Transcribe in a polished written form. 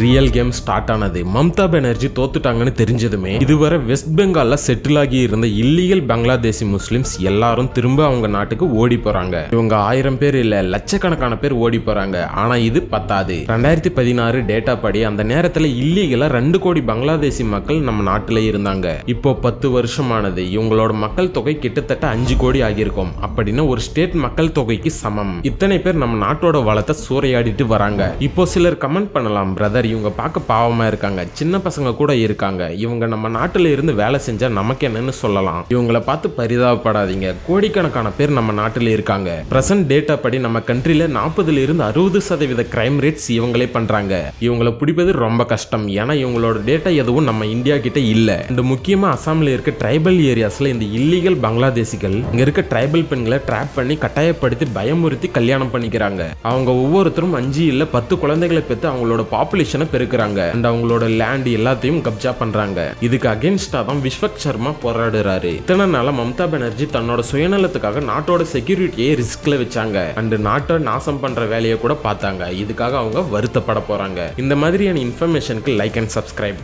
Real game start ஆனது. மம்தா பானர்ஜி தோத்துட்டாங்கன்னு தெரிஞ்சதுமே இதுவரை west பெங்கால்ல settle ஆகி இருந்த இல்லீகல் பங்களாதேசி முஸ்லிம்ஸ் எல்லாரும் திரும்ப அவங்க நாட்டுக்கு ஓடி போறாங்க. இவங்க 1000 பேர் இல்ல, லட்சக்கணக்கான பேர் ஓடி போறாங்க. ஆனா இது பத்தாது. 2016 டேட்டா படி அந்த நேரத்துல இல்லீகலா 2 கோடி பங்களாதேசி மக்கள் நம்ம நாட்டுல இருந்தாங்க. இப்போ 10 வருஷமானது. இவங்களோட மக்கள் தொகை கிட்டத்தட்ட 5 கோடி ஆகியிருக்கும். அப்படின்னு ஒரு ஸ்டேட் மக்கள் தொகைக்கு சமம். இத்தனை பேர் நம்ம நாட்டோட வளத்தை சூறையாடிட்டு வராங்க. இப்போ சிலர் கமெண்ட் பண்ணலாம், பிரதர் இவங்க பார்க்க பாவமா இருக்காங்க, சின்ன பசங்க கூட இருக்காங்க, இவங்க நம்ம நாட்டில இருந்து வேலை செஞ்சா நமக்கு என்னன்னு சொல்லலாம். இவங்களை பார்த்து பரிதாபப்படாதீங்க. கோடிக்கணக்கான பேர் நம்ம நாட்டில் இருக்காங்க. பிரசன்ட் டேட்டா படி நம்ம கண்ட்ரில 40 இருந்து 60% கிரைம் ரேட்ஸ் இவங்களே பண்றாங்க. இவங்களை பிடிப்பது ரொம்ப கஷ்டம். ஏன்னா இவங்களோட டேட்டா எதுவும் நம்ம இந்தியா கிட்ட இல்ல. இந்த முக்கியமா அசாம்ல இருக்க ட்ரைபல் ஏரியாஸ்ல இந்த இல்லீகல் பங்களாதேசிகள் இங்க இருக்க ட்ரைபல் பெண்களை ட்ராப் பண்ணி கட்டாயப்படுத்தி பயமுறுத்தி கல்யாணம் பண்ணிக்கிறாங்க. அவங்க ஒவ்வொருத்தரும் 5 இல்ல 10 குழந்தைகளை பெற்று அவங்களோட பாப்புலேஷன் பெருக்குறாங்க. அண்ட் அவங்களோட லேண்ட் எல்லாத்தையும் கப்ஜா பண்றாங்க. இதுக்கு அகைன்ஸ்டா தான் விஸ்வக் சர்மா போராடுறாரு. இத்தனை நாள மம்தா பானர்ஜி தன்னோட சுயநலத்துக்காக நாட்டோட செக்யூரிட்டியை ரிஸ்க்ல வச்சாங்க. அண்ட் நாட்டை நாசம் பண்ற வேலையை கூட பார்த்தாங்க. இதுக்காக அவங்க வருத்தப்பட போறாங்க. இந்த மாதிரியான இன்ஃபர்மேஷனுக்கு லைக் அண்ட் சப்ஸ்கிரைப்.